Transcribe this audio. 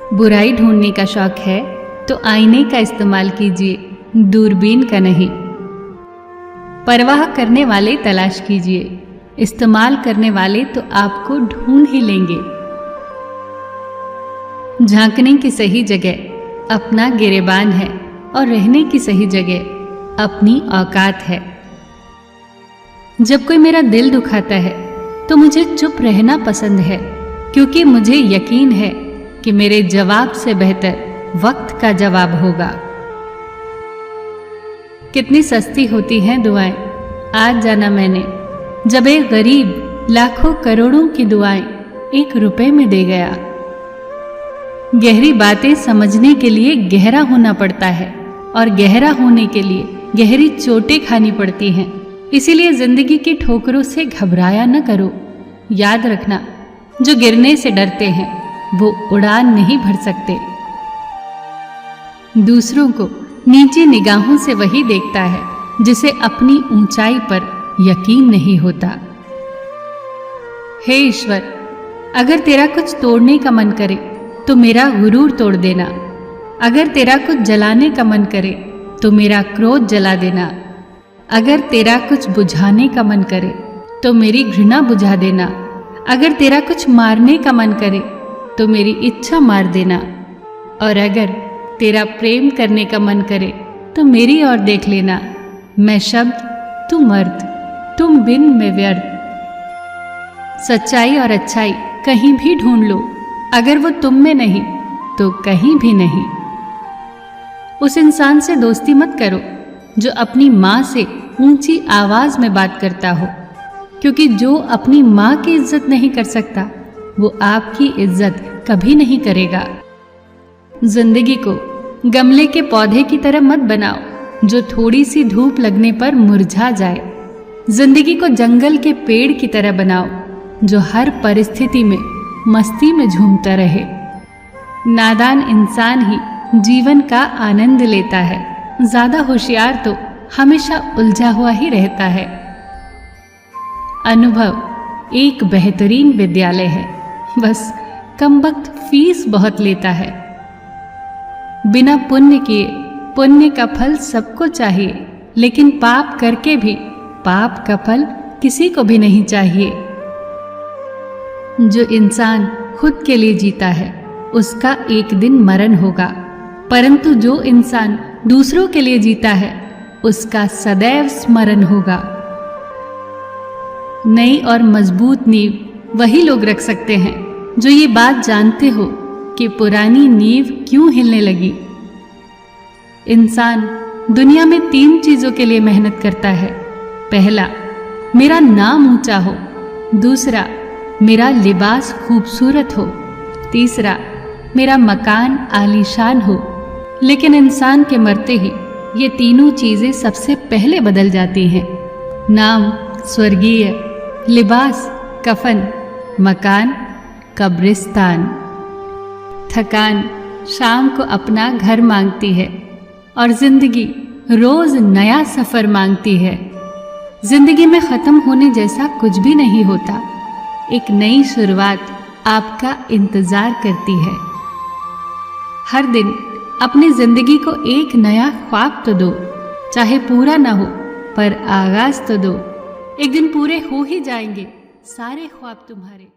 बुराई ढूंढने का शौक है तो आईने का इस्तेमाल कीजिए, दूरबीन का नहीं। परवाह करने वाले तलाश कीजिए, इस्तेमाल करने वाले तो आपको ढूंढ ही लेंगे। झांकने की सही जगह अपना गिरेबान है और रहने की सही जगह अपनी औकात है। जब कोई मेरा दिल दुखाता है तो मुझे चुप रहना पसंद है, क्योंकि मुझे यकीन है कि मेरे जवाब से बेहतर वक्त का जवाब होगा। कितनी सस्ती होती हैं दुआएं, आज जाना मैंने, जब एक गरीब लाखों करोड़ों की दुआएं 1 रुपए में दे गया। गहरी बातें समझने के लिए गहरा होना पड़ता है और गहरा होने के लिए गहरी चोटें खानी पड़ती हैं। इसीलिए जिंदगी की ठोकरों से घबराया न करो। याद रखना, जो गिरने से डरते हैं वो उड़ान नहीं भर सकते। दूसरों को नीची निगाहों से वही देखता है जिसे अपनी ऊंचाई पर यकीन नहीं होता। हे ईश्वर, अगर तेरा कुछ तोड़ने का मन करे तो मेरा गुरूर तोड़ देना। अगर तेरा कुछ जलाने का मन करे तो मेरा क्रोध जला देना। अगर तेरा कुछ बुझाने का मन करे तो मेरी घृणा बुझा देना। अगर तेरा कुछ मारने का मन करे तो मेरी इच्छा मार देना। और अगर तेरा प्रेम करने का मन करे तो मेरी ओर देख लेना। मैं शब्द, तू मर्द, तुम बिन में व्यर्थ। सच्चाई और अच्छाई कहीं भी ढूंढ लो, अगर वो तुम में नहीं तो कहीं भी नहीं। उस इंसान से दोस्ती मत करो जो अपनी माँ से ऊंची आवाज में बात करता हो, क्योंकि जो अपनी माँ की इज्जत नहीं कर सकता वो आपकी इज्जत कभी नहीं करेगा। जिंदगी को गमले के पौधे की तरह मत बनाओ जो थोड़ी सी धूप लगने पर मुरझा जाए। जिंदगी को जंगल के पेड़ की तरह बनाओ जो हर परिस्थिति में मस्ती में झूमता रहे। नादान इंसान ही जीवन का आनंद लेता है, ज्यादा होशियार तो हमेशा उलझा हुआ ही रहता है। अनुभव एक बेहतरीन विद्यालय है, बस कमबख्त फीस बहुत लेता है। बिना पुण्य किए पुण्य का फल सबको चाहिए, लेकिन पाप करके भी पाप का फल किसी को भी नहीं चाहिए। जो इंसान खुद के लिए जीता है उसका एक दिन मरण होगा, परंतु जो इंसान दूसरों के लिए जीता है उसका सदैव स्मरण होगा। नई और मजबूत नींव वही लोग रख सकते हैं जो ये बात जानते हो कि पुरानी नींव क्यों हिलने लगी। इंसान दुनिया में 3 चीजों के लिए मेहनत करता है। पहला, मेरा नाम ऊंचा हो। दूसरा, मेरा लिबास खूबसूरत हो। तीसरा, मेरा मकान आलीशान हो। लेकिन इंसान के मरते ही ये तीनों चीजें सबसे पहले बदल जाती हैं। नाम स्वर्गीय, लिबास कफन, मकान कब्रिस्तान। थकान शाम को अपना घर मांगती है और जिंदगी रोज नया सफर मांगती है। जिंदगी में खत्म होने जैसा कुछ भी नहीं होता। एक नई शुरुआत आपका इंतजार करती है। हर दिन अपनी जिंदगी को एक नया ख्वाब तो दो, चाहे पूरा ना हो पर आगाज तो दो। एक दिन पूरे हो ही जाएंगे सारे ख्वाब तुम्हारे।